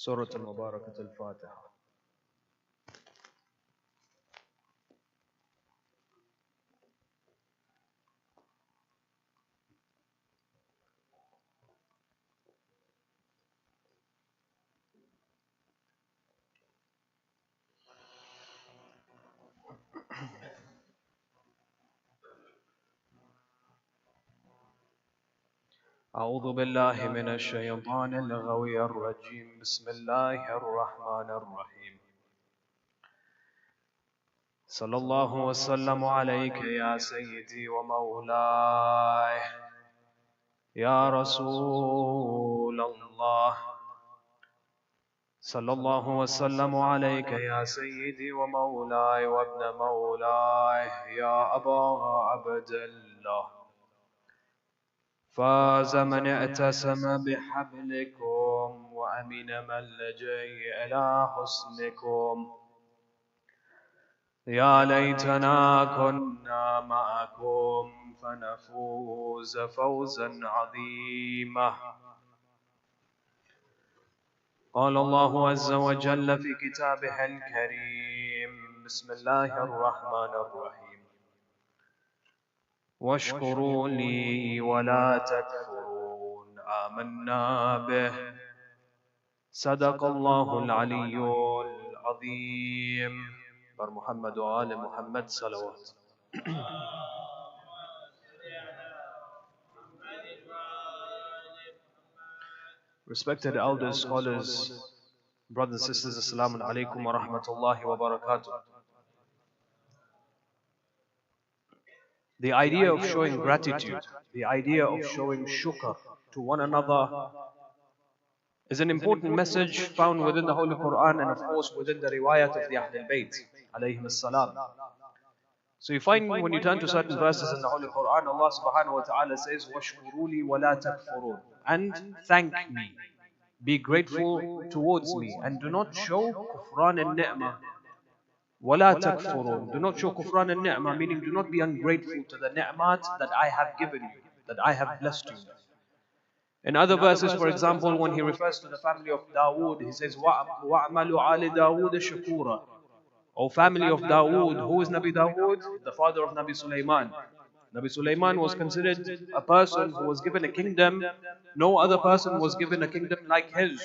سورة المباركة الفاتحة. أعوذ بالله من الشيطان الغوي الرجيم. بسم الله الرحمن الرحيم. صلى الله وسلم عليك يا سيدي ومولاي يا رسول الله. صلى الله وسلم عليك يا سيدي ومولاي وابن مولاي يا أبا عبد الله. فاز من اعتصم بحبلكم وأمن من لجأ إلى حسنكم. يا ليتنا كنا معكم فنفوز فوزا عظيما. قال الله عز وجل في كتابه الكريم: بسم الله الرحمن الرحيم. واشكروا لي ولا تكفرون آمنا به. صدق الله العلي العظيم. بر محمد وآل محمد صلوات. Respected elders, scholars, brothers and sisters, Assalamu alaikum wa rahmatullahi wa barakatuh. The idea of showing gratitude, the idea of showing shukr to one another is an important message found within the Holy Quran and of course within the riwayat of the Ahlul Bayt alayhim as-salam. So you find when you turn to certain verses in the Holy Quran, Allah subhanahu wa ta'ala says, وَاشْكُرُوا لِي وَلَا تَكْفُرُونَ, and thank me, be grateful towards me, and do not show kufran and ni'mah. وَلَا تَكْفُرُونَ, do not show kufran and ni'mah, meaning do not be ungrateful to the ni'mat that I have given you, that I have blessed you. In other verses, for example, when he refers to the family of Dawood, he says, وَأَعْمَلُ عَلِ دَاوُودَ شُكُورًا. O family of Dawood. Who is Nabi Dawood? The father of Nabi Sulaiman. Nabi Sulaiman was considered a person who was given a kingdom. No other person was given a kingdom like his.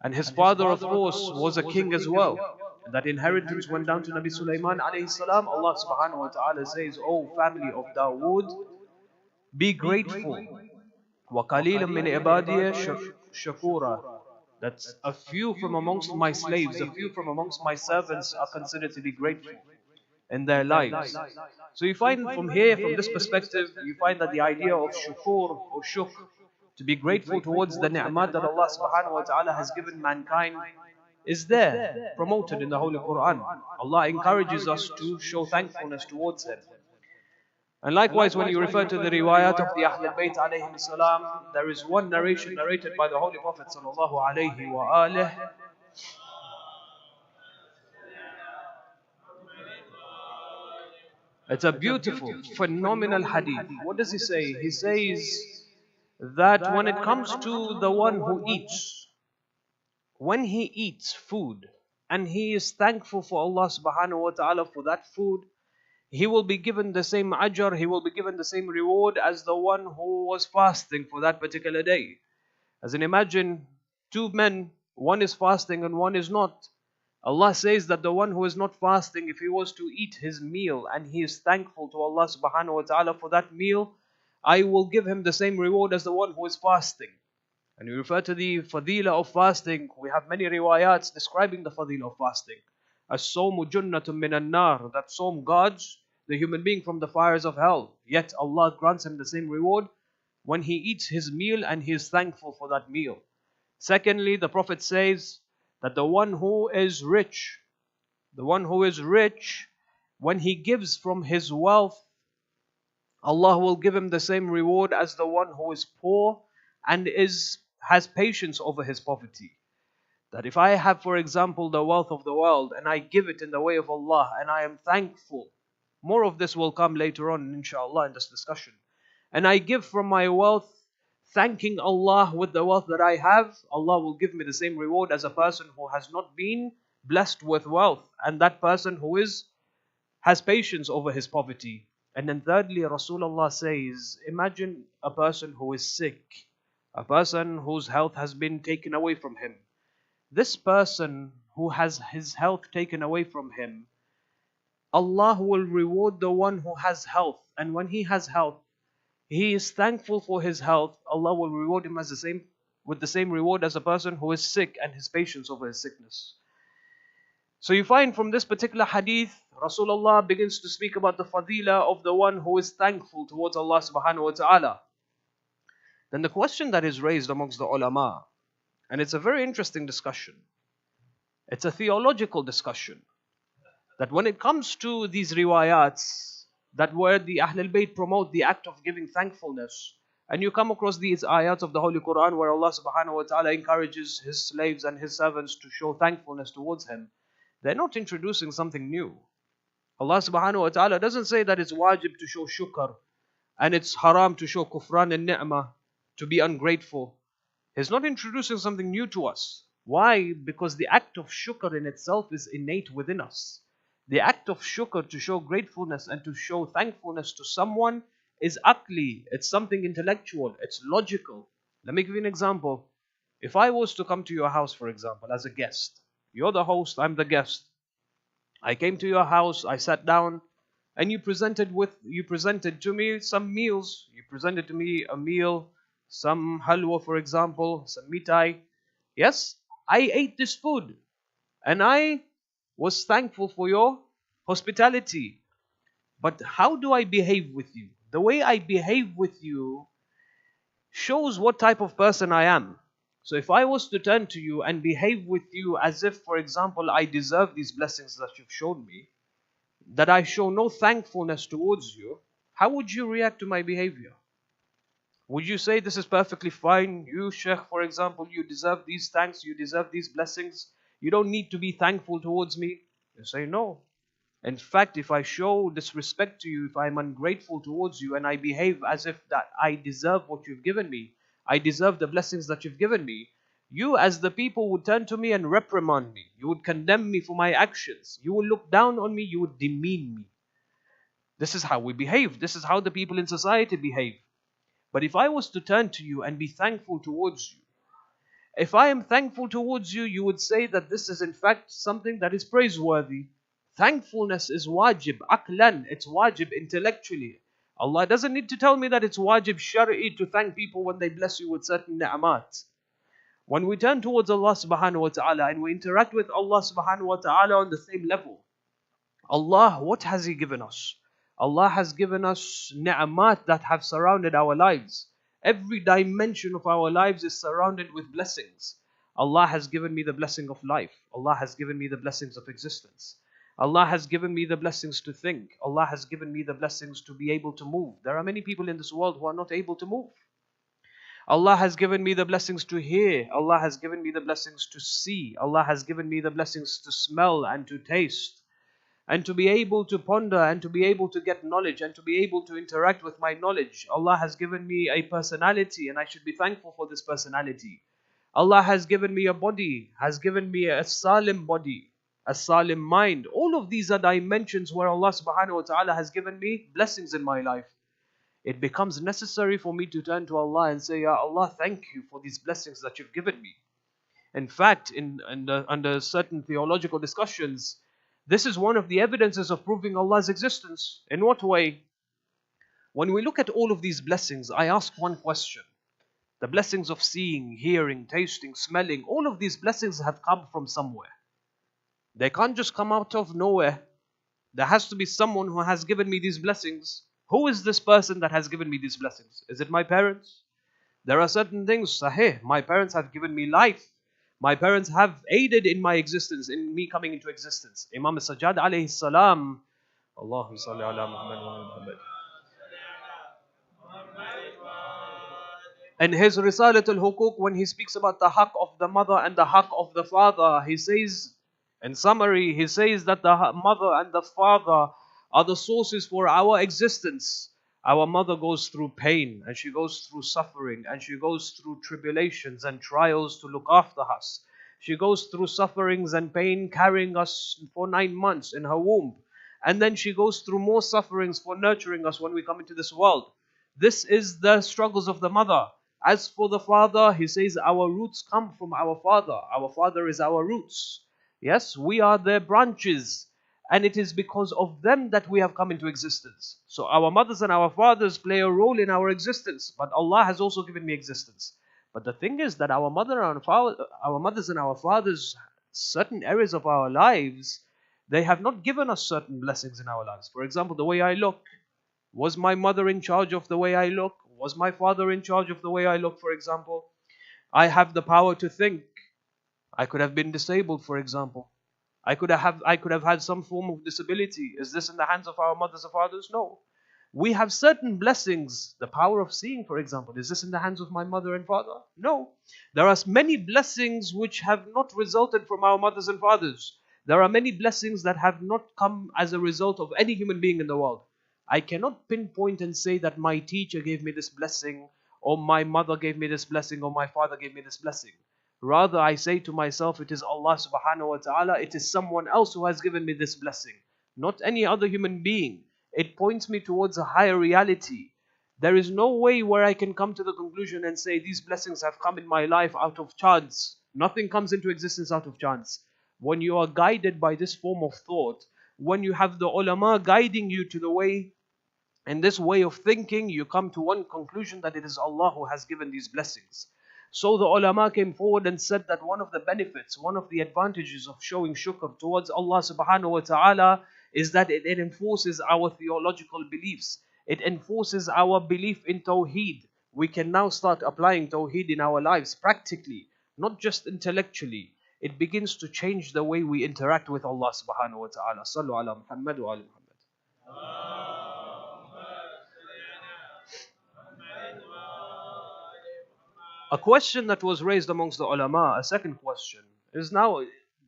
And his father, of course, was a king as well. And that inheritance went down to Nabi Sulaiman alayhi salam. Allah subhanahu wa ta'ala says, O family of Dawood, be grateful. وَقَلِيلًا مِنْ عِبَادِيَ شَكُورًا. That a few from amongst my slaves, a few from amongst my servants are considered to be grateful in their lives. So you find from here, from this perspective, you find that the idea of shukur or shukr, to be grateful towards the ni'mat that Allah subhanahu wa ta'ala has given mankind, is there, promoted in the Holy Quran. Allah encourages us to show thankfulness towards Him. And likewise, when you refer to the riwayat of the Ahlul Bayt alayhim salam, there is one narration narrated by the Holy Prophet sallallahu alayhi wa alihi. It's a beautiful, phenomenal hadith. What does he say? He says that when it comes to the one who eats, when he eats food and he is thankful for Allah subhanahu wa ta'ala for that food, he will be given the same ajr, he will be given the same reward as the one who was fasting for that particular day. As in, imagine two men, one is fasting and one is not. Allah says that the one who is not fasting, if he was to eat his meal and he is thankful to Allah subhanahu wa ta'ala for that meal, I will give him the same reward as the one who is fasting. And we refer to the fadila of fasting. We have many riwayats describing the fadila of fasting. As-sawmu junnatun minan nar, that Sawm guards the human being from the fires of hell. Yet Allah grants him the same reward when he eats his meal and he is thankful for that meal. Secondly, the Prophet says that the one who is rich, when he gives from his wealth, Allah will give him the same reward as the one who is poor and has patience over his poverty. That if I have, for example, the wealth of the world and I give it in the way of Allah and I am thankful, more of this will come later on inshallah in this discussion, and I give from my wealth thanking Allah with the wealth that I have, Allah will give me the same reward as a person who has not been blessed with wealth, and that person who has patience over his poverty. And then thirdly, Rasulullah says, imagine a person who is sick, a person whose health has been taken away from him. This person who has his health taken away from him, Allah will reward the one who has health. And when he has health, he is thankful for his health, Allah will reward him with the same reward as a person who is sick and his patience over his sickness. So you find from this particular hadith, Rasulullah begins to speak about the fadila of the one who is thankful towards Allah subhanahu wa ta'ala. Then the question that is raised amongst the ulama, and it's a very interesting discussion, it's a theological discussion, that when it comes to these riwayats, that where the Ahlul Bayt promote the act of giving thankfulness, and you come across these ayats of the Holy Quran where Allah subhanahu wa ta'ala encourages His slaves and His servants to show thankfulness towards Him, they're not introducing something new. Allah subhanahu wa ta'ala doesn't say that it's wajib to show shukr and it's haram to show kufran and ni'mah, to be ungrateful. He's not introducing something new to us. Why? Because the act of shukr in itself is innate within us. The act of shukr, to show gratefulness and to show thankfulness to someone, is aqli. It's something intellectual. It's logical. Let me give you an example. If I was to come to your house, for example, as a guest, you're the host, I'm the guest. I came to your house, I sat down, and you presented to me some meals. You presented to me a meal, some halwa, for example, some mitai. Yes, I ate this food, and I was thankful for your hospitality. But how do I behave with you? The way I behave with you shows what type of person I am. So if I was to turn to you and behave with you as if, for example, I deserve these blessings that you've shown me, that I show no thankfulness towards you, how would you react to my behavior? Would you say this is perfectly fine? You, Sheikh, for example, you deserve these thanks, you deserve these blessings. You don't need to be thankful towards me. You say no. In fact, if I show disrespect to you, if I'm ungrateful towards you and I behave as if that I deserve what you've given me, I deserve the blessings that you've given me, you as the people would turn to me and reprimand me. You would condemn me for my actions. You would look down on me. You would demean me. This is how we behave. This is how the people in society behave. But if I was to turn to you and be thankful towards you, if I am thankful towards you, you would say that this is in fact something that is praiseworthy. Thankfulness is wajib, aqlan, it's wajib intellectually. Allah doesn't need to tell me that it's wajib shari'i to thank people when they bless you with certain ni'amat. When we turn towards Allah subhanahu wa ta'ala and we interact with Allah subhanahu wa ta'ala on the same level, Allah, what has He given us? Allah has given us ni'amat that have surrounded our lives. Every dimension of our lives is surrounded with blessings. Allah has given me the blessing of life. Allah has given me the blessings of existence. Allah has given me the blessings to think. Allah has given me the blessings to be able to move. There are many people in this world who are not able to move. Allah has given me the blessings to hear. Allah has given me the blessings to see. Allah has given me the blessings to smell and to taste, and to be able to ponder and to be able to get knowledge and to be able to interact with my knowledge. Allah has given me a personality and I should be thankful for this personality. Allah has given me a body, has given me a salim body, a salim mind. All of these are dimensions where Allah subhanahu wa ta'ala has given me blessings in my life. It becomes necessary for me to turn to Allah and say, Ya Allah, thank you for these blessings that you've given me. In fact, under certain theological discussions, this is one of the evidences of proving Allah's existence. In what way? When we look at all of these blessings, I ask one question. The blessings of seeing, hearing, tasting, smelling, all of these blessings have come from somewhere. They can't just come out of nowhere. There has to be someone who has given me these blessings. Who is this person that has given me these blessings? Is it my parents? There are certain things, sahih, my parents have given me life. My parents have aided in my existence, in me coming into existence. Imam Sajjad alayhi salam, Allahumma salli ala Muhammad wa ala Muhammad. In his Risalat al-Hukuk, when he speaks about the haqq of the mother and the haqq of the father, he says, in summary, he says that the mother and the father are the sources for our existence. Our mother goes through pain, and she goes through suffering, and she goes through tribulations and trials to look after us. She goes through sufferings and pain carrying us for 9 months in her womb. And then she goes through more sufferings for nurturing us when we come into this world. This is the struggles of the mother. As for the father, he says our roots come from our father. Our father is our roots. Yes, we are their branches. And it is because of them that we have come into existence. So our mothers and our fathers play a role in our existence. But Allah has also given me existence. But the thing is that our mothers and our fathers, certain areas of our lives, they have not given us certain blessings in our lives. For example, the way I look. Was my mother in charge of the way I look? Was my father in charge of the way I look, for example? I have the power to think. I could have been disabled, for example. I could have had some form of disability. Is this in the hands of our mothers or fathers? No. We have certain blessings. The power of seeing, for example. Is this in the hands of my mother and father? No. There are many blessings which have not resulted from our mothers and fathers. There are many blessings that have not come as a result of any human being in the world. I cannot pinpoint and say that my teacher gave me this blessing, or my mother gave me this blessing, or my father gave me this blessing. Rather, I say to myself, it is Allah subhanahu wa ta'ala, it is someone else who has given me this blessing, not any other human being. It points me towards a higher reality. There is no way where I can come to the conclusion and say these blessings have come in my life out of chance. Nothing comes into existence out of chance. When you are guided by this form of thought, when you have the ulama guiding you to the way, in this way of thinking, you come to one conclusion, that it is Allah who has given these blessings. So the ulama came forward and said that one of the benefits, one of the advantages of showing shukr towards Allah subhanahu wa ta'ala is that it enforces our theological beliefs. It enforces our belief in Tawheed. We can now start applying Tawheed in our lives practically, not just intellectually. It begins to change the way we interact with Allah subhanahu wa ta'ala. Sallu ala Muhammad wa ala Muhammad. A question that was raised amongst the ulama, a second question, is now,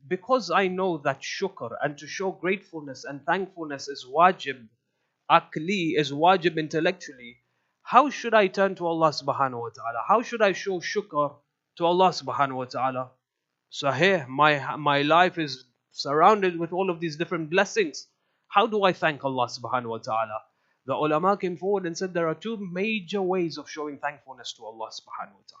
because I know that shukr and to show gratefulness and thankfulness is wajib akli, is wajib intellectually, how should I turn to Allah subhanahu wa ta'ala? How should I show shukr to Allah subhanahu wa ta'ala? So here, my life is surrounded with all of these different blessings. How do I thank Allah subhanahu wa ta'ala? The ulama came forward and said there are two major ways of showing thankfulness to Allah subhanahu wa ta'ala.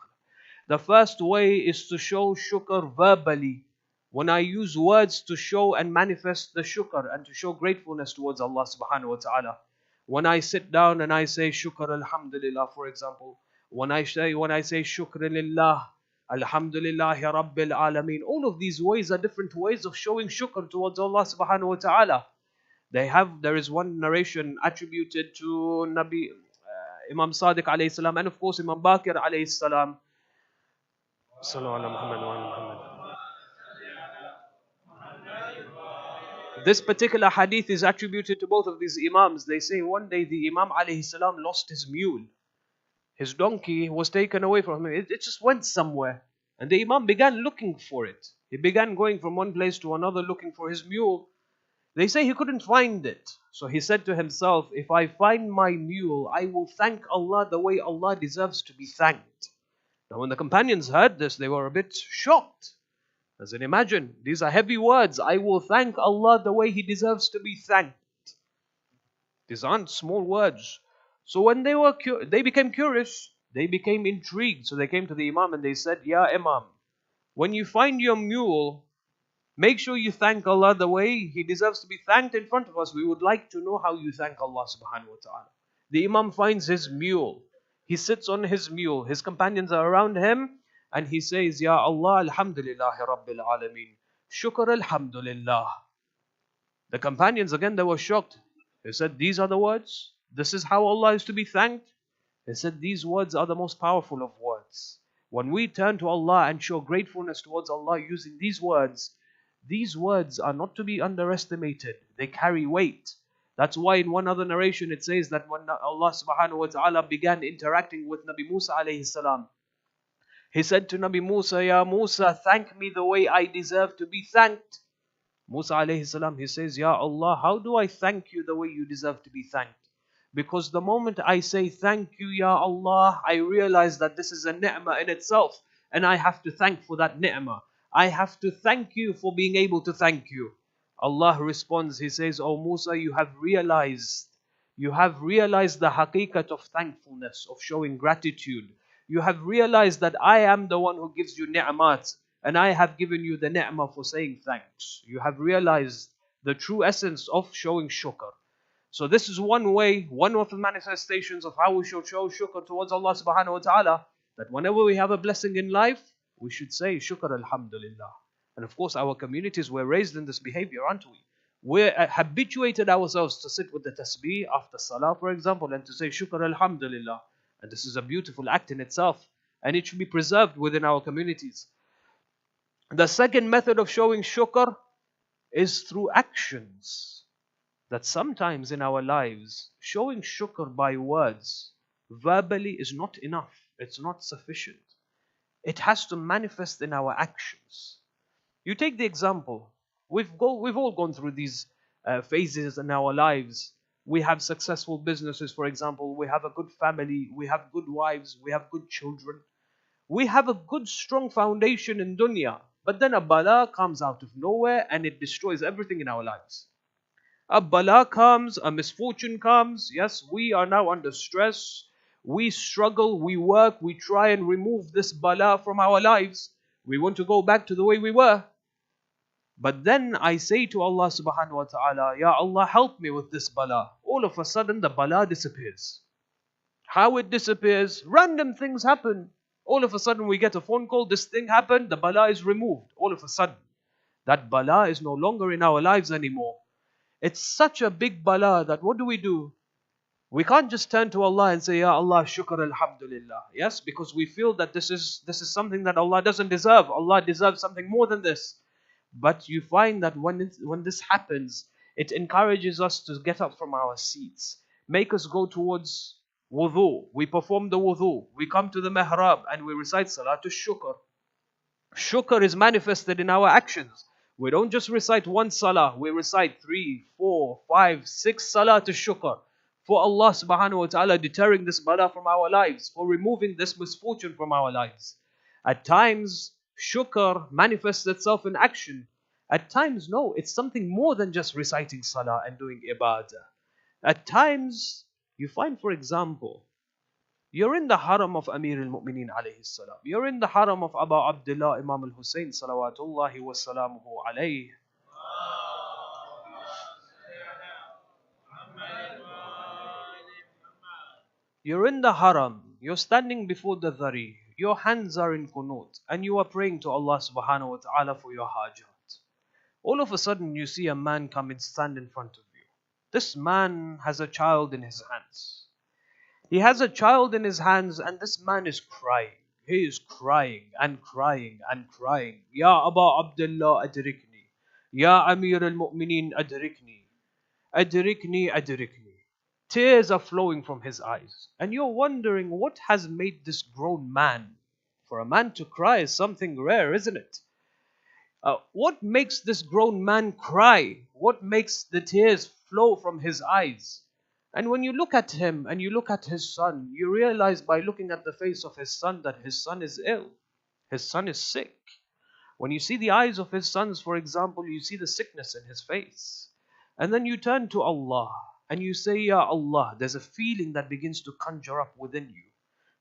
The first way is to show shukr verbally. When I use words to show and manifest the shukr and to show gratefulness towards Allah subhanahu wa ta'ala. When I sit down and I say shukr alhamdulillah, for example. When I say shukr lillah, alhamdulillahi rabbil alameen. All of these ways are different ways of showing shukr towards Allah subhanahu wa ta'ala. There is one narration attributed to Imam Sadiq alayhi salam, and of course Imam Baqir alayhi salam. This particular hadith is attributed to both of these imams. They say one day the Imam alayhi salam lost his mule. His donkey was taken away from him. It just went somewhere. And the Imam began looking for it. He began going from one place to another looking for his mule. They say he couldn't find it. So he said to himself, if I find my mule, I will thank Allah the way Allah deserves to be thanked. Now when the companions heard this, they were a bit shocked. As in, imagine, these are heavy words. I will thank Allah the way He deserves to be thanked. These aren't small words. So when they became curious, they became intrigued. So they came to the Imam and they said, Ya Imam, when you find your mule, make sure you thank Allah the way He deserves to be thanked in front of us. We would like to know how you thank Allah subhanahu wa ta'ala. The Imam finds his mule. He sits on his mule. His companions are around him. And he says, Ya Allah, alhamdulillahi rabbil alameen. Shukr alhamdulillah. The companions, again, they were shocked. They said, these are the words? This is how Allah is to be thanked? They said, these words are the most powerful of words. When we turn to Allah and show gratefulness towards Allah using these words are not to be underestimated. They carry weight. That's why in one other narration it says that when Allah subhanahu wa ta'ala began interacting with Nabi Musa alayhi salam, He said to Nabi Musa, Ya Musa, thank me the way I deserve to be thanked. Musa alayhi salam, he says, Ya Allah, how do I thank you the way you deserve to be thanked? Because the moment I say thank you, Ya Allah, I realize that this is a ni'mah in itself, and I have to thank for that ni'mah. I have to thank you for being able to thank you. Allah responds, He says, "O Musa, you have realized the haqiqat of thankfulness, of showing gratitude. You have realized that I am the one who gives you ni'mat, and I have given you the ni'mah for saying thanks. You have realized the true essence of showing shukr." So this is one way, one of the manifestations of how we should show shukr towards Allah subhanahu wa ta'ala, that whenever we have a blessing in life, we should say shukr alhamdulillah. And of course our communities were raised in this behavior, aren't we? We're habituated ourselves to sit with the tasbih after salah, for example, and to say shukr alhamdulillah. And this is a beautiful act in itself, and it should be preserved within our communities. The second method of showing shukr is through actions. That sometimes in our lives, showing shukr by words, verbally, is not enough. It's not sufficient. It has to manifest in our actions. You take the example, we've all gone through these phases in our lives. We have successful businesses, for example. We have a good family. We have good wives. We have good children. We have a good, strong foundation in dunya. But then a bala comes out of nowhere and it destroys everything in our lives. A bala comes, a misfortune comes. Yes, we are now under stress. We struggle, we work, we try and remove this bala from our lives. We want to go back to the way we were. But then I say to Allah subhanahu wa ta'ala, Ya Allah, help me with this bala. All of a sudden the bala disappears. How it disappears? Random things happen. All of a sudden we get a phone call, this thing happened, the bala is removed. All of a sudden. That bala is no longer in our lives anymore. It's such a big bala that what do? We can't just turn to Allah and say, Ya Allah, shukr alhamdulillah. Yes, because we feel that this is something that Allah doesn't deserve. Allah deserves something more than this. But you find that when this happens, it encourages us to get up from our seats, make us go towards wudu. We perform the wudu. We come to the mihrab and we recite salatul shukr. Shukr is manifested in our actions. We don't just recite one salah, we recite 3, 4, 5, 6 salah to shukr. For Allah subhanahu wa ta'ala deterring this bala from our lives, for removing this misfortune from our lives. At times, shukr manifests itself in action. At times, no, it's something more than just reciting salah and doing ibadah. At times, you find, for example, you're in the haram of Amir al-Mu'mineen alayhi salam. You're in the haram of Abu Abdullah Imam al-Husayn salawatullahi wa salamuhu alayhi. You're in the haram. You're standing before the dhari. Your hands are in qunut. And you are praying to Allah subhanahu wa ta'ala for your hajat. All of a sudden you see a man come and stand in front of you. This man has a child in his hands. He has a child in his hands and this man is crying. He is crying and crying and crying. Ya Aba Abdullah adrikni. Ya Amir al-Mu'mineen adrikni. Adrikni, adrikni. Tears are flowing from his eyes. And you're wondering what has made this grown man. For a man to cry is something rare, isn't it? What makes this grown man cry? What makes the tears flow from his eyes? And when you look at him and you look at his son, you realize by looking at the face of his son that his son is ill. His son is sick. When you see the eyes of his sons, for example, you see the sickness in his face. And then you turn to Allah and you say, Ya Allah, there's a feeling that begins to conjure up within you.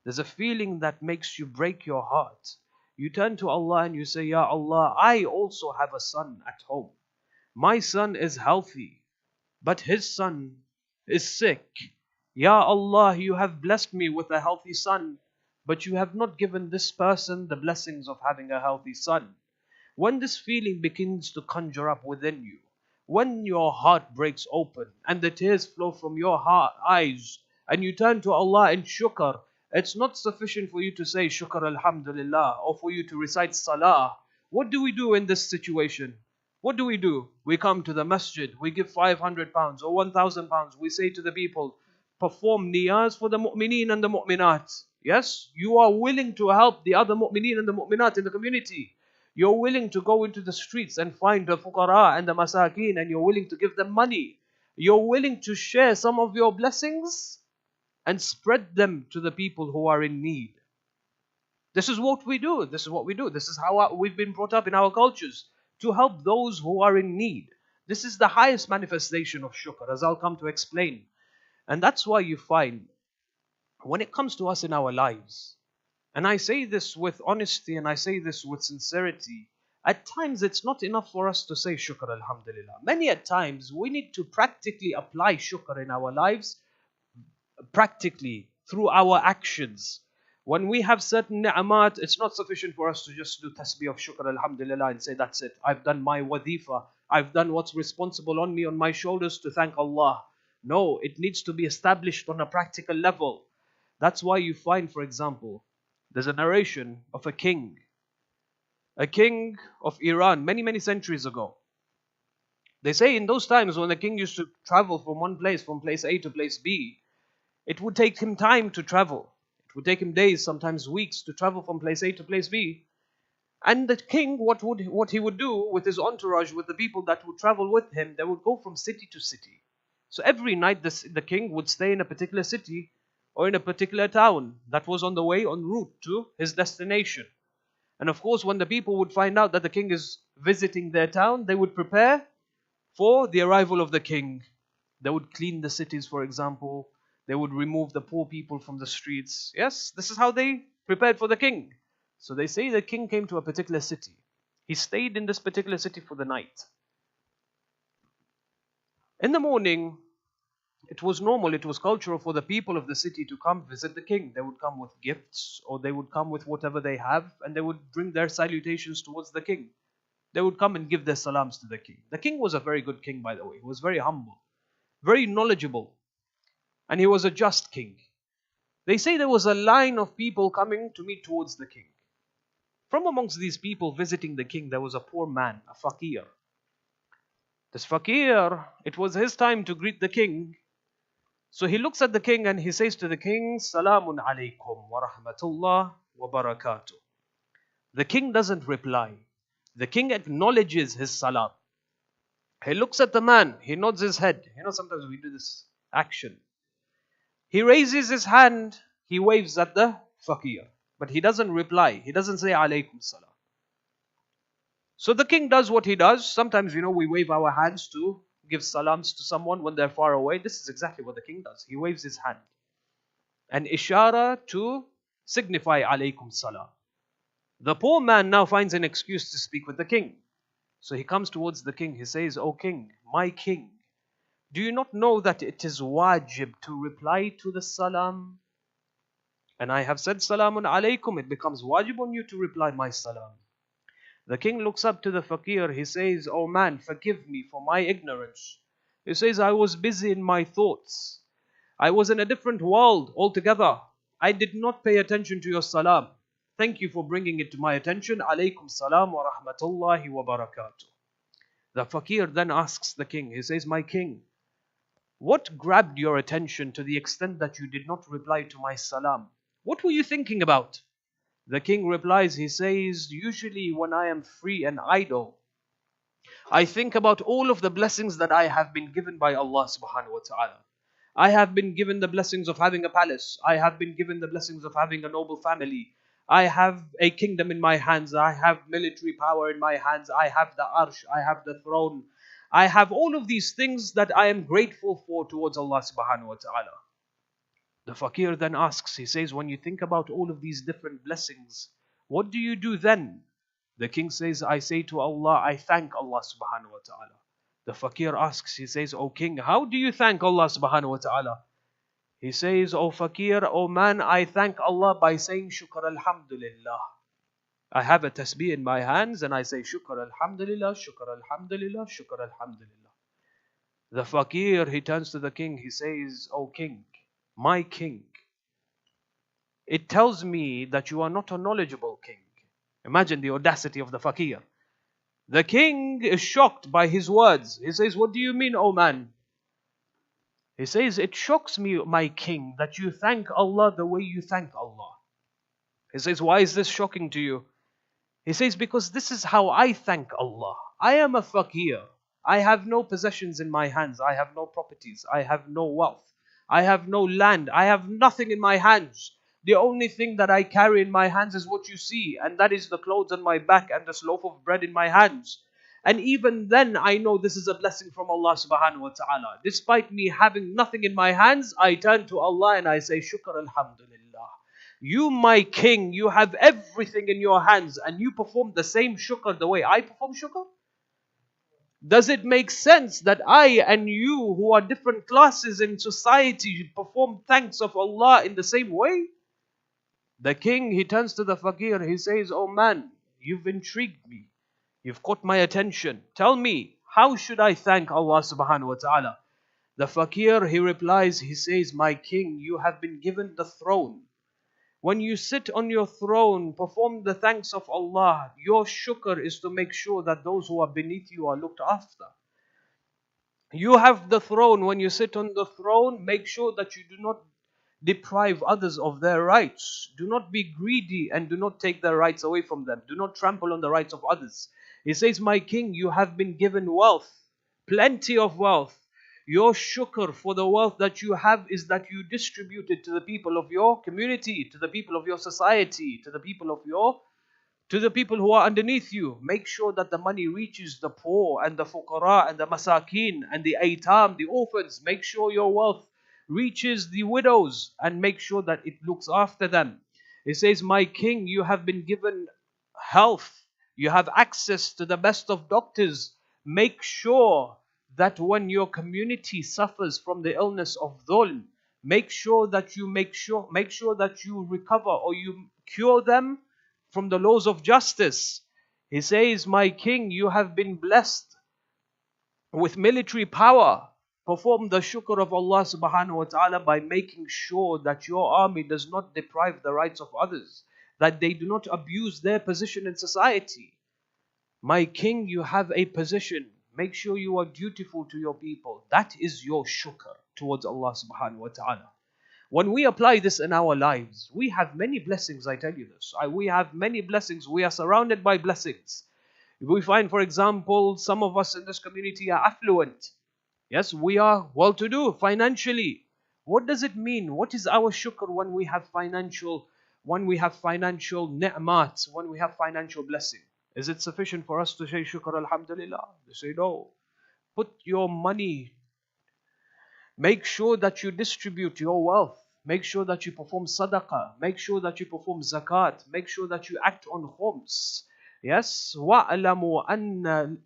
There's a feeling that makes you break your heart. You turn to Allah and you say, Ya Allah, I also have a son at home. My son is healthy, but his son is sick. Ya Allah, you have blessed me with a healthy son, but you have not given this person the blessings of having a healthy son. When this feeling begins to conjure up within you, when your heart breaks open and the tears flow from your eyes and you turn to Allah in shukr, it's not sufficient for you to say shukr alhamdulillah or for you to recite salah. What do we do in this situation? What do? We come to the masjid, we give £500 or £1,000. We say to the people, perform niyaz for the mu'mineen and the mu'minat. Yes, you are willing to help the other mu'mineen and the mu'minat in the community. You're willing to go into the streets and find the fuqara and the masakin and you're willing to give them money. You're willing to share some of your blessings and spread them to the people who are in need. This is what we do. This is what we do. This is how we've been brought up in our cultures, to help those who are in need. This is the highest manifestation of shukr, as I'll come to explain. And that's why you find, when it comes to us in our lives, and I say this with honesty and I say this with sincerity, at times it's not enough for us to say shukr alhamdulillah. Many at times we need to practically apply shukr in our lives, practically through our actions. When we have certain ni'amat, it's not sufficient for us to just do tasbih of shukr alhamdulillah and say that's it. I've done my wadhifa. I've done what's responsible on me, on my shoulders to thank Allah. No, it needs to be established on a practical level. That's why you find, for example, there's a narration of a king of Iran many centuries ago. They say in those times when the king used to travel from place A to place B, it would take him time to travel. It would take him days, sometimes weeks, to travel from place A to place B. And the king, what he would do with his entourage, with the people that would travel with him, they would go from city to city. So every night the king would stay in a particular city or in a particular town that was on the way, en route to his destination. And of course, when the people would find out that the king is visiting their town, they would prepare for the arrival of the king. They would clean the cities, for example. They would remove the poor people from the streets. Yes, this is how they prepared for the king. So they say the king came to a particular city. He stayed in this particular city for the night. In the morning, it was normal, it was cultural for the people of the city to come visit the king. They would come with gifts, or they would come with whatever they have, and they would bring their salutations towards the king. They would come and give their salams to the king. The king was a very good king, by the way. He was very humble, very knowledgeable, and he was a just king. They say there was a line of people coming to meet towards the king. From amongst these people visiting the king, there was a poor man, a fakir. This fakir, it was his time to greet the king. So he looks at the king and he says to the king, Salamun alaykum wa rahmatullah wa barakatuh. The king doesn't reply. The king acknowledges his salam. He looks at the man, he nods his head. You know, sometimes we do this action. He raises his hand, he waves at the fakir. But he doesn't reply. He doesn't say alaykum salam. So the king does what he does. Sometimes, we wave our hands to give salams to someone when they're far away. This is exactly what the king does. He waves his hand. An ishara to signify alaykum salam. The poor man now finds an excuse to speak with the king. So he comes towards the king. He says, O king, my king, do you not know that it is wajib to reply to the salam? And I have said salamun alaykum. It becomes wajib on you to reply my salam. The king looks up to the fakir. He says, oh man, forgive me for my ignorance. He says, I was busy in my thoughts. I was in a different world altogether. I did not pay attention to your salam. Thank you for bringing it to my attention. Alaykum salam wa rahmatullahi wa barakatuh. The fakir then asks the king. He says, my king, what grabbed your attention to the extent that you did not reply to my salam? What were you thinking about? The king replies, he says, usually when I am free and idle, I think about all of the blessings that I have been given by Allah subhanahu wa ta'ala. I have been given the blessings of having a palace. I have been given the blessings of having a noble family. I have a kingdom in my hands. I have military power in my hands. I have the arsh. I have the throne. I have all of these things that I am grateful for towards Allah subhanahu wa ta'ala. The fakir then asks, he says, when you think about all of these different blessings, what do you do then? The king says, I say to Allah, I thank Allah subhanahu wa ta'ala. The fakir asks, he says, O king, how do you thank Allah subhanahu wa ta'ala? He says, O fakir, O man, I thank Allah by saying shukr alhamdulillah. I have a tasbih in my hands and I say shukr alhamdulillah, shukr alhamdulillah, shukr alhamdulillah. The fakir, he turns to the king, he says, O king, my king, it tells me that you are not a knowledgeable king. Imagine the audacity of the fakir. The king is shocked by his words. He says, what do you mean, O man? He says, it shocks me, my king, that you thank Allah the way you thank Allah. He says, why is this shocking to you? He says, because this is how I thank Allah. I am a fakir. I have no possessions in my hands. I have no properties. I have no wealth. I have no land. I have nothing in my hands. The only thing that I carry in my hands is what you see, and that is the clothes on my back and this loaf of bread in my hands. And even then, I know this is a blessing from Allah subhanahu wa ta'ala. Despite me having nothing in my hands, I turn to Allah and I say, Shukr alhamdulillah. You, my king, you have everything in your hands and you perform the same shukr the way I perform shukr? Does it make sense that I and you, who are different classes in society, perform thanks of Allah in the same way? The king, he turns to the fakir, he says, oh man, you've intrigued me. You've caught my attention. Tell me, how should I thank Allah subhanahu wa ta'ala? The fakir, he replies, he says, my king, you have been given the throne. When you sit on your throne, perform the thanks of Allah. Your shukr is to make sure that those who are beneath you are looked after. You have the throne. When you sit on the throne, make sure that you do not deprive others of their rights. Do not be greedy and do not take their rights away from them. Do not trample on the rights of others. He says, my king, you have been given wealth, plenty of wealth. Your shukr for the wealth that you have is that you distribute it to the people of your community, to the people of your society, to the people who are underneath you. Make sure that the money reaches the poor and the fuqara and the masakin and the aitam, the orphans. Make sure your wealth reaches the widows and make sure that it looks after them. He says, my king, you have been given health. You have access to the best of doctors. Make sure that when your community suffers from the illness of dhulm, make sure that you recover or you cure them from the laws of justice. He says, my king, you have been blessed with military power. Perform the shukr of Allah subhanahu wa ta'ala by making sure that your army does not deprive the rights of others, that they do not abuse their position in society. My king, you have a position. Make sure you are dutiful to your people. That is your shukr towards Allah subhanahu wa ta'ala. When we apply this in our lives, we have many blessings, I tell you this. We have many blessings. We are surrounded by blessings. We find, for example, some of us in this community are affluent. Yes, we are well-to-do financially. What does it mean? What is our shukr when we have financial ni'mat, when we have financial blessing? Is it sufficient for us to say shukr alhamdulillah? They say no. Put your money. Make sure that you distribute your wealth. Make sure that you perform sadaqah. Make sure that you perform zakat. Make sure that you act on khums. Yes. وَأَلَمُوا أَنَّ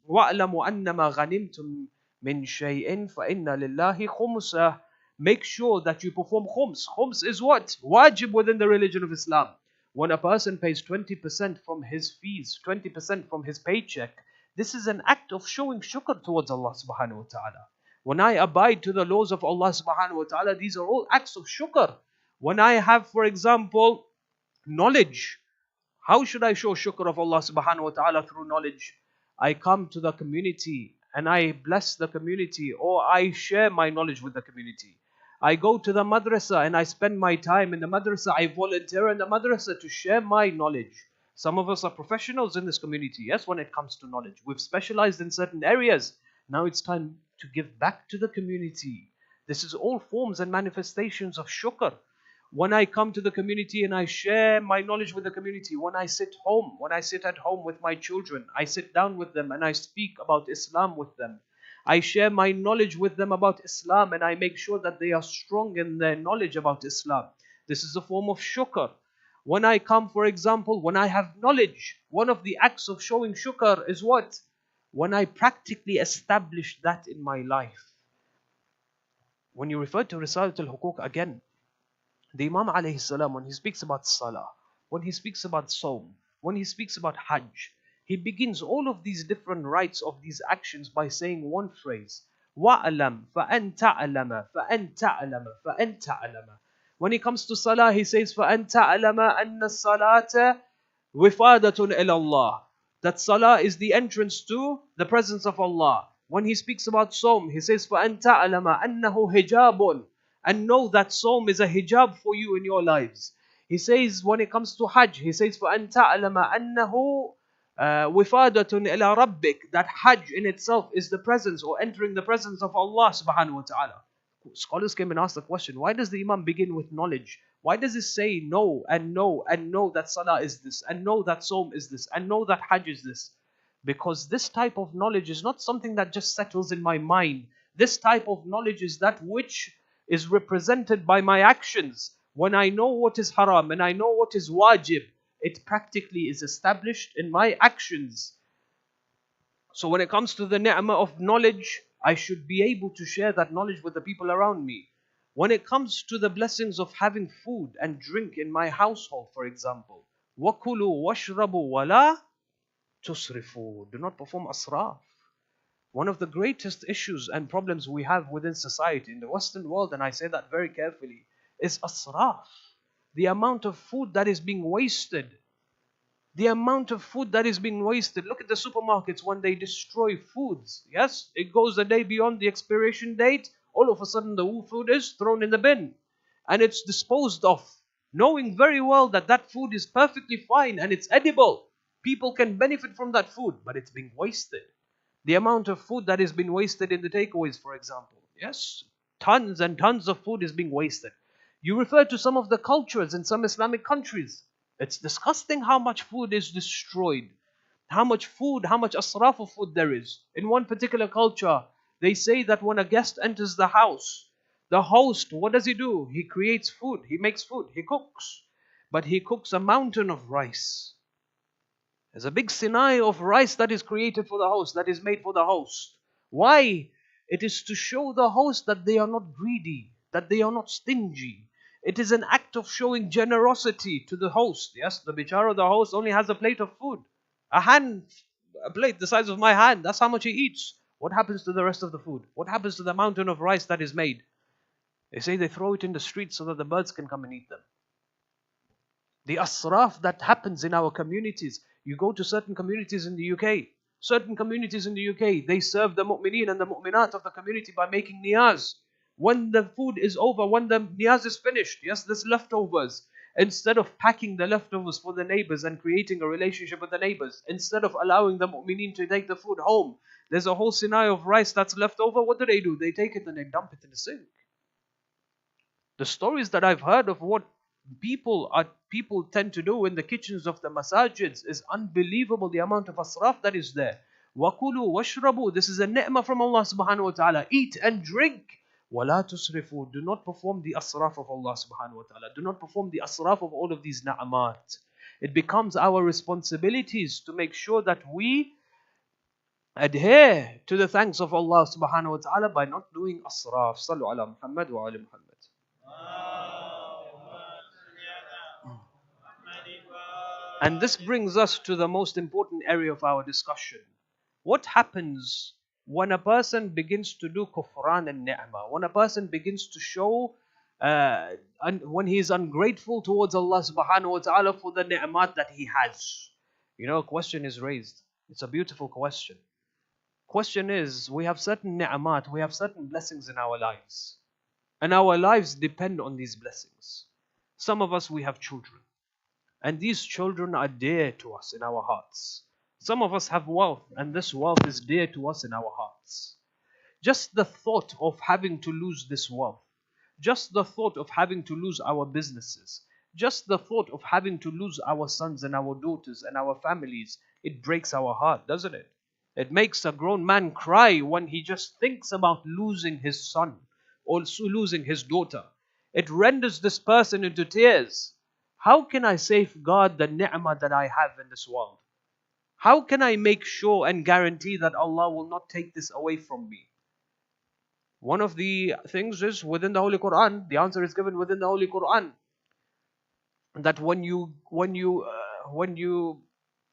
مَا غَنِمْتُم مِّن شَيْءٍ فَإِنَّ لِلَّهِ خُمُسَهُ. Make sure that you perform khums. Khums is what? Wajib within the religion of Islam. When a person pays 20% from his fees, 20% from his paycheck, this is an act of showing shukr towards Allah subhanahu wa ta'ala. When I abide to the laws of Allah subhanahu wa ta'ala, these are all acts of shukr. When I have, for example, knowledge, how should I show shukr of Allah subhanahu wa ta'ala through knowledge? I come to the community and I bless the community, or I share my knowledge with the community. I go to the madrasa and I spend my time in the madrasa. I volunteer in the madrasa to share my knowledge. Some of us are professionals in this community. Yes, when it comes to knowledge, we've specialized in certain areas. Now it's time to give back to the community. This is all forms and manifestations of shukr. When I come to the community and I share my knowledge with the community, when I sit at home with my children, I sit down with them and I speak about Islam with them. I share my knowledge with them about Islam and I make sure that they are strong in their knowledge about Islam. This is a form of shukr. When I come, for example, when I have knowledge, one of the acts of showing shukr is what? When I practically establish that in my life. When you refer to Risalat al-Hukuk again, the Imam alayhi salam, when he speaks about salah, when he speaks about sawm, when he speaks about hajj, he begins all of these different rights of these actions by saying one phrase. وَأَلَمْ فَأَنْ تَعْلَمَ فَأَنْ تَعْلَمَ فَأَنْ تَعْلَمَ. When he comes to salah, he says فَأَنْ تَعْلَمَ أَنَّ الصَّلَاةَ وِفَادَةٌ إِلَى اللَّهِ. That salah is the entrance to the presence of Allah. When he speaks about sawm, he says فَأَنْ تَعْلَمَ أَنَّهُ حِجَابٌ. And know that sawm is a hijab for you in your lives. He says when it comes to hajj, he says فَأَنْ تَعْلَمَ أَنَّهُ Wifadatun ila rabbik, that Hajj in itself is the presence or entering the presence of Allah subhanahu wa ta'ala. Scholars came and asked the question, why does the Imam begin with knowledge? Why does it say no and no and no that Salah is this and no that Sawm is this and no that Hajj is this? Because this type of knowledge is not something that just settles in my mind. This type of knowledge is that which is represented by my actions. When I know what is haram and I know what is wajib, it practically is established in my actions. So when it comes to the ni'mah of knowledge, I should be able to share that knowledge with the people around me. When it comes to the blessings of having food and drink in my household, for example, وَكُلُوا وَاشْرَبُوا وَلَا تُسْرِفُوا, do not perform asraf. One of the greatest issues and problems we have within society in the Western world, and I say that very carefully, is asraf. The amount of food that is being wasted. The amount of food that is being wasted. Look at the supermarkets when they destroy foods. Yes, it goes a day beyond the expiration date. All of a sudden the food is thrown in the bin. And it's disposed of. Knowing very well that that food is perfectly fine and it's edible. People can benefit from that food, but it's being wasted. The amount of food that is being wasted in the takeaways, for example. Yes, tons and tons of food is being wasted. You refer to some of the cultures in some Islamic countries. It's disgusting how much food is destroyed. How much food, how much asraf of food there is. In one particular culture, they say that when a guest enters the house, the host, what does he do? He creates food, he makes food, he cooks. But he cooks a mountain of rice. There's a big sinai of rice that is created for the host, that is made for the host. Why? It is to show the host that they are not greedy, that they are not stingy. It is an act of showing generosity to the host. Yes, the bichara, the host only has a plate of food. A plate the size of my hand. That's how much he eats. What happens to the rest of the food? What happens to the mountain of rice that is made? They say they throw it in the street so that the birds can come and eat them. The asraf that happens in our communities. You go to certain communities in the UK. Certain communities in the UK, they serve the mu'mineen and the mu'minat of the community by making niyaz. When the food is over, when the niyaz is finished, yes, there's leftovers. Instead of packing the leftovers for the neighbors and creating a relationship with the neighbors, instead of allowing the mu'mineen to take the food home, there's a whole sinai of rice that's left over. What do? They take it and they dump it in the sink. The stories that I've heard of what people tend to do in the kitchens of the masajids is unbelievable, the amount of asraf that is there. وَكُلُوا وَاشْرَبُوا, this is a ni'mah from Allah subhanahu wa ta'ala. Eat and drink. وَلَا تُسْرِفُوا, do not perform the asraf of Allah subhanahu wa ta'ala. Do not perform the asraf of all of these na'amat. It becomes our responsibilities to make sure that we adhere to the thanks of Allah subhanahu wa ta'ala by not doing asraf. Sallu ala Muhammad wa ala Muhammad. And this brings us to the most important area of our discussion. What happens when a person begins to do kufran and ni'mah? When a person begins to show, when he is ungrateful towards Allah subhanahu wa ta'ala for the ni'mat that he has. You know, a question is raised. It's a beautiful question. Question is, we have certain ni'mat, we have certain blessings in our lives. And our lives depend on these blessings. Some of us, we have children. And these children are dear to us in our hearts. Some of us have wealth, and this wealth is dear to us in our hearts. Just the thought of having to lose this wealth, just the thought of having to lose our businesses, just the thought of having to lose our sons and our daughters and our families, it breaks our heart, doesn't it? It makes a grown man cry when he just thinks about losing his son or losing his daughter. It renders this person into tears. How can I safeguard the ni'mah that I have in this world? How can I make sure and guarantee that Allah will not take this away from me? One of the things is within the Holy Quran. The answer is given within the Holy Quran. That when you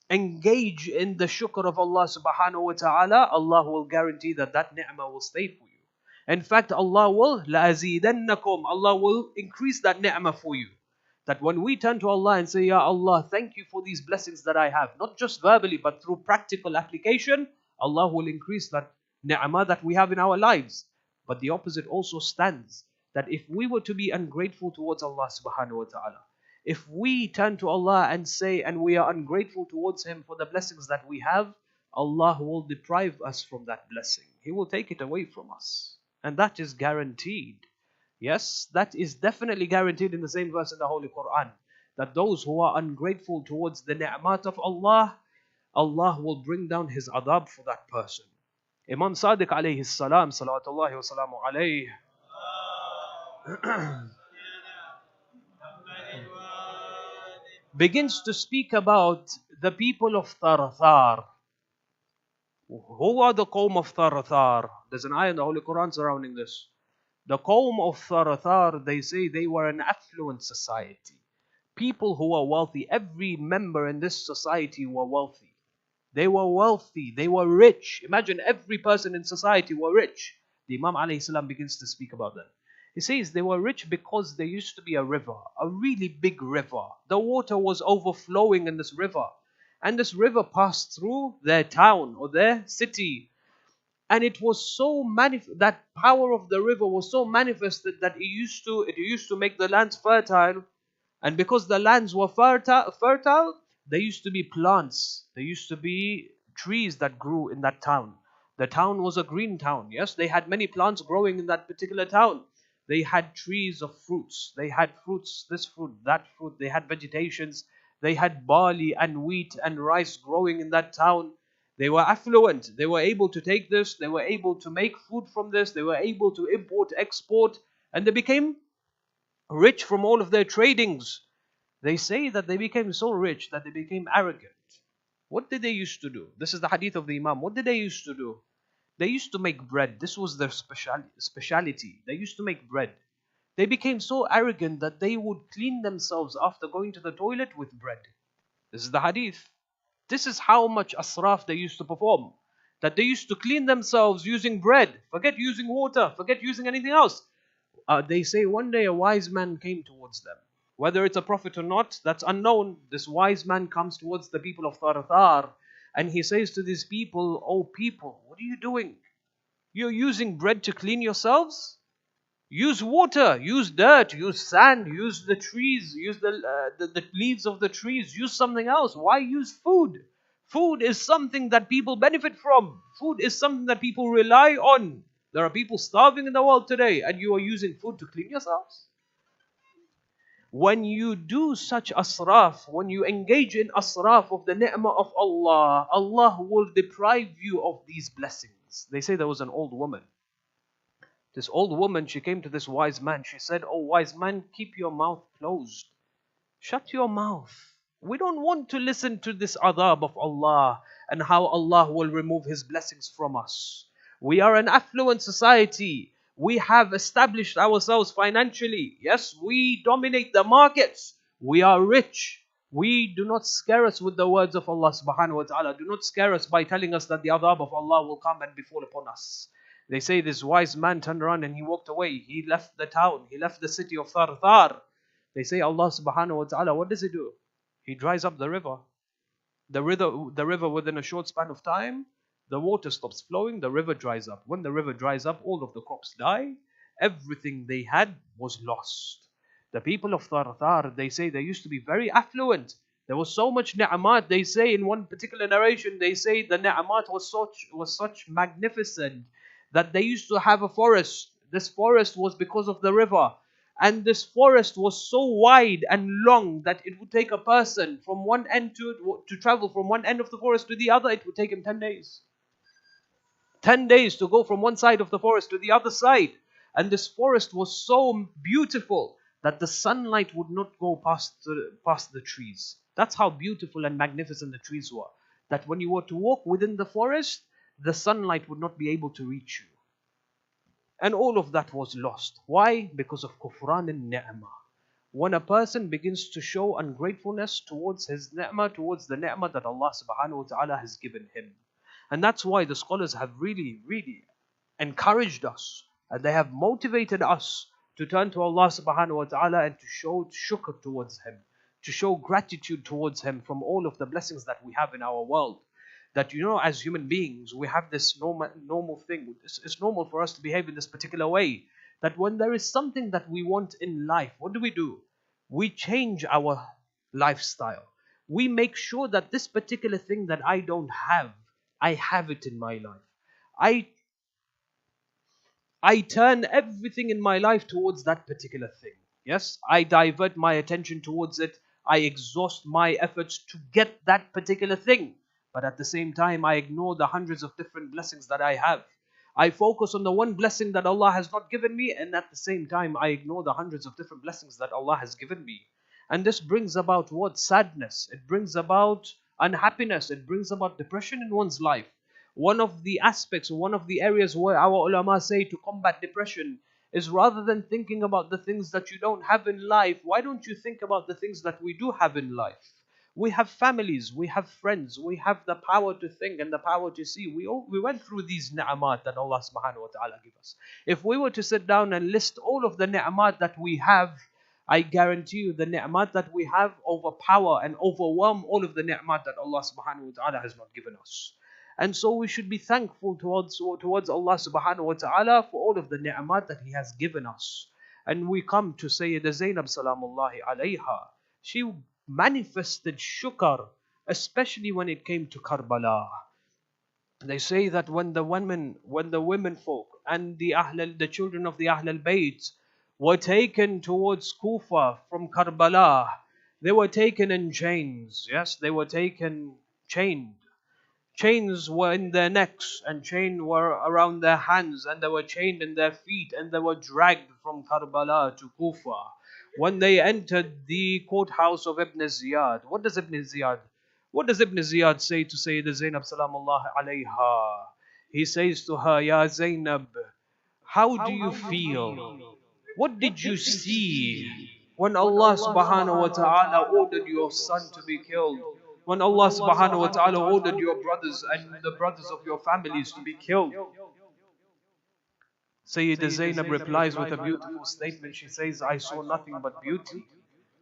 engage in the shukr of Allah subhanahu wa ta'ala, Allah will guarantee that that ni'mah will stay for you. In fact, Allah will لَأَزِيدَنَّكُمْ, Allah will increase that ni'mah for you. That when we turn to Allah and say, Ya Allah, thank you for these blessings that I have, not just verbally but through practical application, Allah will increase that ni'mah that we have in our lives. But the opposite also stands, that if we were to be ungrateful towards Allah subhanahu wa ta'ala, If we turn to Allah and say, and we are ungrateful towards Him for the blessings that we have, Allah will deprive us from that blessing. He will take it away from us. And that is guaranteed. Yes, that is definitely guaranteed in the same verse in the Holy Quran. That those who are ungrateful towards the ni'mat of Allah, Allah will bring down His adab for that person. Imam Sadiq alayhi salam, salawatullahi wa salamu alayhi, begins to speak about the people of Tarathar. Who are the Qawm of Tarathar? There's an ayah in the Holy Quran surrounding this. The Qawm of Tarathar, they say they were an affluent society. People who were wealthy. Every member in this society were wealthy. They were wealthy. They were rich. Imagine every person in society were rich. The Imam alayhi salam begins to speak about them. He says they were rich because there used to be a river, a really big river. The water was overflowing in this river. And this river passed through their town or their city. And it was so that power of the river was so manifested that it used to make the lands fertile. And because the lands were fertile, there used to be plants. There used to be trees that grew in that town. The town was a green town. Yes, they had many plants growing in that particular town. They had trees of fruits. They had fruits, this fruit, that fruit. They had vegetations. They had barley and wheat and rice growing in that town. They were affluent. They were able to take this. They were able to make food from this. They were able to import, export. And they became rich from all of their tradings. They say that they became so rich that they became arrogant. What did they used to do? This is the hadith of the Imam. What did they used to do? They used to make bread. This was their speciality. They used to make bread. They became so arrogant that they would clean themselves after going to the toilet with bread. This is the hadith. This is how much asraf they used to perform. That they used to clean themselves using bread. Forget using water. Forget using anything else. They say one day a wise man came towards them. Whether it's a prophet or not, that's unknown. This wise man comes towards the people of Tarathar and he says to these people, "Oh people, what are you doing? You're using bread to clean yourselves? Use water, use dirt, use sand, use the trees, use the leaves of the trees, use something else. Why use food? Food is something that people benefit from. Food is something that people rely on. There are people starving in the world today and you are using food to clean yourselves?" When you do such asraf, when you engage in asraf of the ni'mah of Allah, Allah will deprive you of these blessings. They say there was an old woman. This old woman, she came to this wise man. She said, "Oh wise man, keep your mouth closed. Shut your mouth. We don't want to listen to this adab of Allah and how Allah will remove His blessings from us. We are an affluent society. We have established ourselves financially. Yes, we dominate the markets. We are rich. We do not scare us with the words of Allah subhanahu wa ta'ala. Do not scare us by telling us that the adab of Allah will come and befall upon us." They say this wise man turned around and he walked away. He left the town. He left the city of Tharthar. They say Allah subhanahu wa ta'ala, what does He do? He dries up the river. The river within a short span of time, the water stops flowing, the river dries up. When the river dries up, all of the crops die. Everything they had was lost. The people of Tharthar, they say they used to be very affluent. There was so much ni'amat. They say in one particular narration, they say the ni'amat was such magnificent that they used to have a forest. This forest was because of the river. And this forest was so wide and long that it would take a person from one end to travel from one end of the forest to the other. It would take him 10 days. 10 days to go from one side of the forest to the other side. And this forest was so beautiful that the sunlight would not go past the trees. That's how beautiful and magnificent the trees were. That when you were to walk within the forest, the sunlight would not be able to reach you. And all of that was lost. Why? Because of kufran and ni'mah. When a person begins to show ungratefulness towards his ni'mah, towards the ni'mah that Allah subhanahu wa ta'ala has given him. And that's why the scholars have really, really encouraged us. And they have motivated us to turn to Allah subhanahu wa ta'ala and to show shukr towards Him. To show gratitude towards Him from all of the blessings that we have in our world. That, as human beings, we have this normal thing. It's normal for us to behave in this particular way. That when there is something that we want in life, what do? we change our lifestyle. We make sure that this particular thing that I don't have, I have it in my life. I I turn everything in my life towards that particular thing. Yes, I divert my attention towards it. I exhaust my efforts to get that particular thing. But at the same time, I ignore the hundreds of different blessings that I have. I focus on the one blessing that Allah has not given me, and at the same time, I ignore the hundreds of different blessings that Allah has given me. And this brings about what? Sadness. It brings about unhappiness. It brings about depression in one's life. One of the aspects, one of the areas where our ulama say to combat depression is, rather than thinking about the things that you don't have in life, why don't you think about the things that we do have in life? We have families, we have friends, we have the power to think and the power to see. We went through these ni'amat that Allah subhanahu wa ta'ala give us. If we were to sit down and list all of the ni'amat that we have, I guarantee you the ni'amat that we have overpower and overwhelm all of the ni'amat that Allah subhanahu wa ta'ala has not given us. And so we should be thankful towards Allah subhanahu wa ta'ala for all of the ni'amat that He has given us. And we come to Sayyidah Zainab salamullahi alayha. She manifested shukr, especially when it came to Karbala. They say that when the women folk and the children of the Ahl al-Bayt were taken towards Kufa from Karbala, they were taken in chains. Yes, they were taken chained. Chains were in their necks and chains were around their hands, and they were chained in their feet, and they were dragged from Karbala to Kufa. When they entered the courthouse of Ibn Ziyad, what does Ibn Ziyad say to Sayyidah Zainab salamullahi alayha? He says to her, Ya Zainab, how do you feel? What did you see when Allah subhanahu wa ta'ala ordered your son to be killed? When Allah subhanahu wa ta'ala ordered your brothers and the brothers of your families to be killed? Sayyidah Zainab replies with a beautiful statement. She says, I saw nothing but beauty.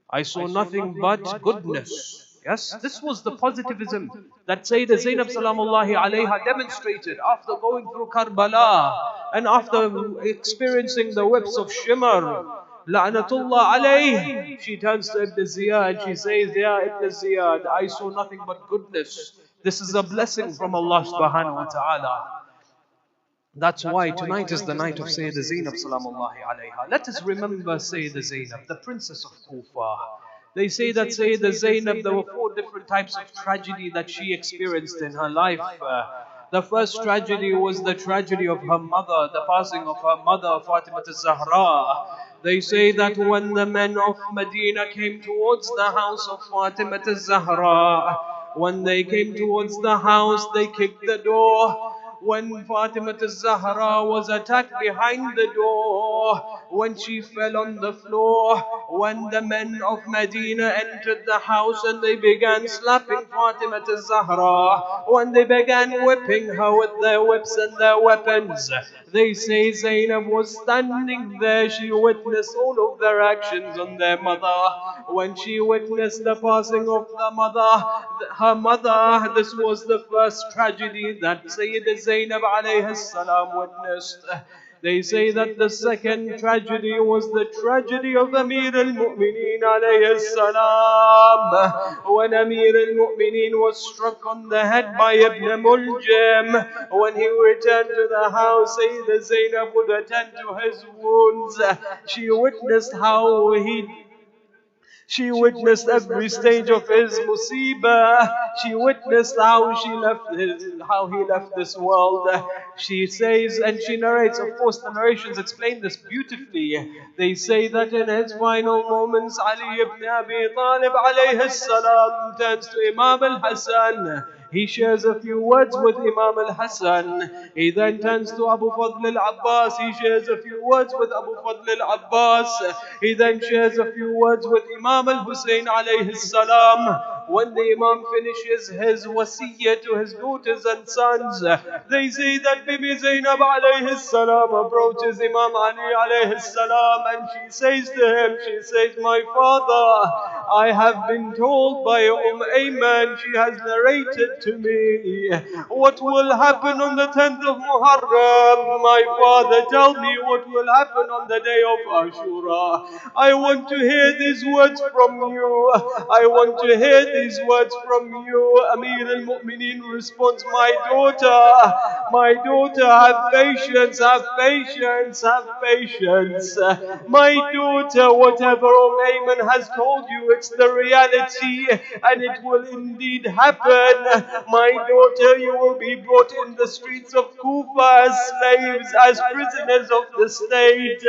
I saw nothing but goodness. Yes, this was the positivism that Sayyidah Zainab salamullahi alayha demonstrated after going through Karbala and after experiencing the whips of Shimr. La'natullah alayh. She turns to Ibn Ziyad. She says, Ya Ibn Ziyad, I saw nothing but goodness. This is a blessing from Allah subhanahu wa ta'ala. That's why tonight is the night of Sayyidah Zainab salamullahi alayha. Let us remember Sayyidah Zainab, the princess of Kufa. They say that Sayyidah Zainab, there were 4 different types of tragedy that she experienced in her life. The first tragedy was the tragedy of her mother, the passing of her mother, Fatima al-Zahra. They say that when the men of Medina came towards the house of Fatima al-Zahra, when they came towards the house, they kicked the door. When Fatima al-Zahra was attacked behind the door, when she fell on the floor, when the men of Medina entered the house and they began slapping Fatima al-Zahra, when they began whipping her with their whips and their weapons, they say Zainab was standing there. She witnessed all of their actions on their mother. When she witnessed the passing of her mother, this was the first tragedy that Sayyidah Zainab alayhi salam witnessed. They say that the second tragedy was the tragedy of Amir al-Mu'mineen alayhi salam. When Amir al-Mu'mineen was struck on the head by Ibn Muljam, when he returned to the house, Sayyidah Zainab would attend to his wounds. She witnessed every stage of his musibah. She witnessed how he left this world. She says, and she narrates, of course the narrations explain this beautifully. They say that in his final moments, Ali ibn Abi Talib alayhi salam turns to Imam al-Hasan. He shares a few words with Imam al-Hasan. He then turns to Abu Fadl al-Abbas. He shares a few words with Abu Fadl al-Abbas. He then shares a few words with Imam al-Husayn alayhi salam. When the Imam finishes his wasiyyah to his daughters and sons, they say that Bibi Zainab alayhi salam approaches Imam Ali alayhi salam and she says to him, she says, my father, I have been told by Ayman, she has narrated to me, what will happen on the 10th of Muharram. My father, tell me what will happen on the day of Ashura. I want to hear these words from you. I want to hear these words from you. Amir al-Mu'mineen responds, my daughter, have patience, have patience, have patience. My daughter, whatever Ayman has told you, it's the reality and it will indeed happen. My daughter, you will be brought in the streets of Kufa as slaves, as prisoners of the state.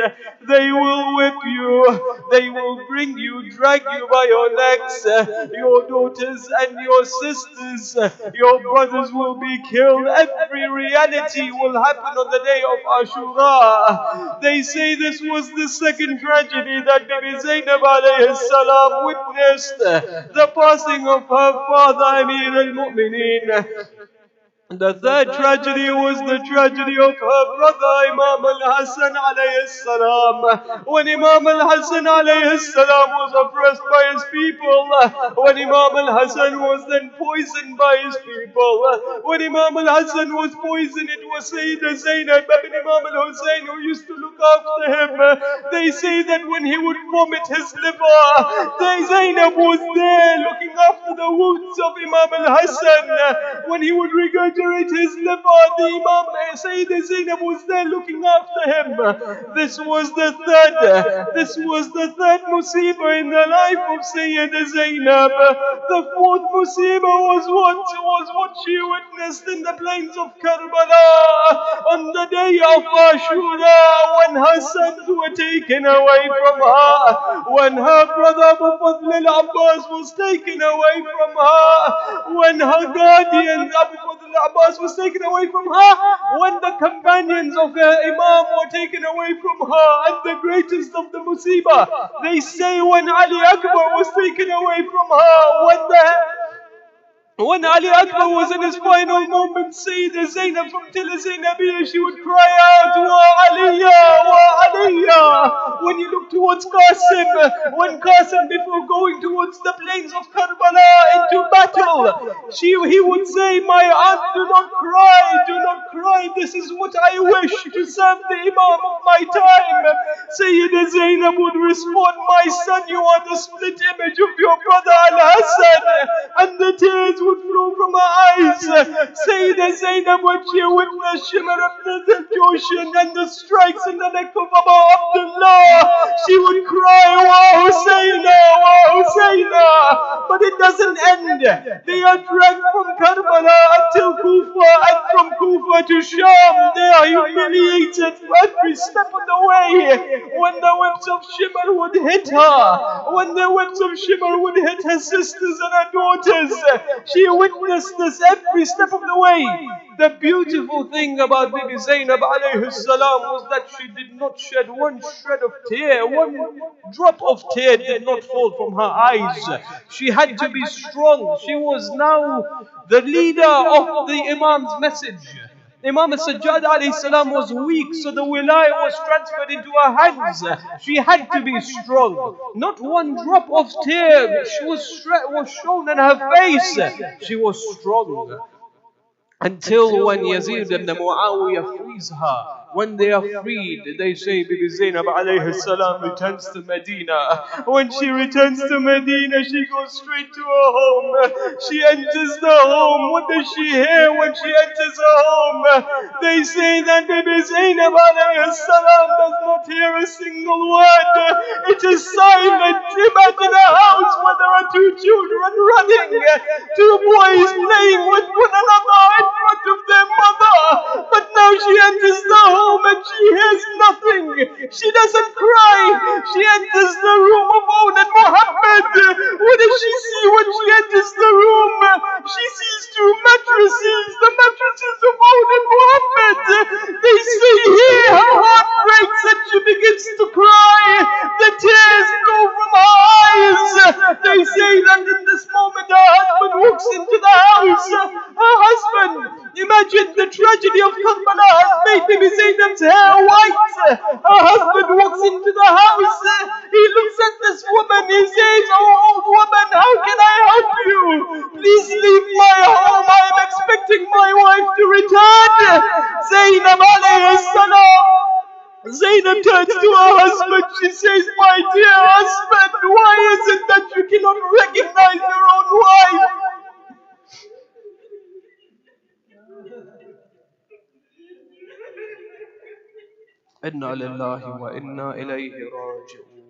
They will whip you, they will bring you, drag you by your necks. Your daughters and your sisters, your brothers will be killed. Every reality will happen on the day of Ashura. They say this was the second tragedy that Bibi Zainab alayhi salam witnessed, the passing of her father Amir al-Mu'mineen. The third tragedy was the tragedy of her brother Imam al-Hassan alayhi salam. When Imam al-Hassan alayhi salam was oppressed by his people, when Imam al-Hassan was then poisoned by his people, when Imam al-Hassan was poisoned, it was Sayyidah Zainab ibn Imam al-Husayn who used to look after him. They say that when he would vomit his liver, Zainab was there looking after the wounds of Imam al-Hassan. When he would regurgitate his liver, the Imam Sayyidah Zainab was there looking after him. This was the third musibah in the life of Sayyidah Zainab. The fourth musibah was what she witnessed in the plains of Karbala on the day of Ashura, when her sons were taken away from her, when her brother Abu Fadl al-Abbas was taken away from her, when her guardian Abu Fadl al-Abbas was taken away from her, when the companions of her Imam were taken away from her, and the greatest of the musibah, they say when Ali Akbar was taken away from her, when Ali Akbar was in his final moments, Sayyidah Zainab from Tila Zainabiyya, she would cry out, Wa Aliyya, Wa Aliyya. When you look towards Qasim, when Qasim, before going towards the plains of Karbala into battle, he would say, my aunt, do not cry, this is what I wish to serve the Imam of my time. Sayyidah Zainab would respond, my son, you are the split image of your brother Al-Hassan, and the tears would flow from her eyes. Sayyidah Zainab, when she witnessed Shimr ibn al-Joshin and the strikes in the neck of Abu Abdullah, she would cry, Wa Husayna, Wa Husayna. But it doesn't end. They are dragged from Karbala until Kufa, and from Kufa to Sham. They are humiliated every step of the way. When the whips of Shimr would hit her, when the whips of Shimr would hit her sisters and her daughters, she witnessed this every step of the way. The beautiful thing about Bibi Zainab alayhi salam was that she did not shed one shred of tear, one drop of tear did not fall from her eyes. She had to be strong. She was now the leader of the Imam's message. Imam Sajjad alayhi salam was weak, so the wilayah was transferred into her hands. She had to be strong. Not one drop of tear was shown in her face. She was strong. Until when Yazid ibn Muawiyah frees her. When they are freed, they say Bibi Zainab alayhi salam returns to Medina. When she returns to Medina, she goes straight to her home. She enters the home. What does she hear when she enters her home? They say that Bibi Zainab alayhi salam does not hear a single word. It is silent. Imagine a house where there are two children running, two boys playing with one another in front of their mother. But now she enters the home and she hears nothing. She doesn't cry. She enters the room of Own and Muhammad. What does she see when she enters the room? She sees two mattresses, the mattresses of Own and Muhammad. They say here her heart breaks and she begins to cry. The tears flow from her eyes. They say that in this moment her Zainab turns to her husband. She says, my dear husband, why is it that you cannot recognize your own wife? Inna lillahi wa inna ilayhi raji'un.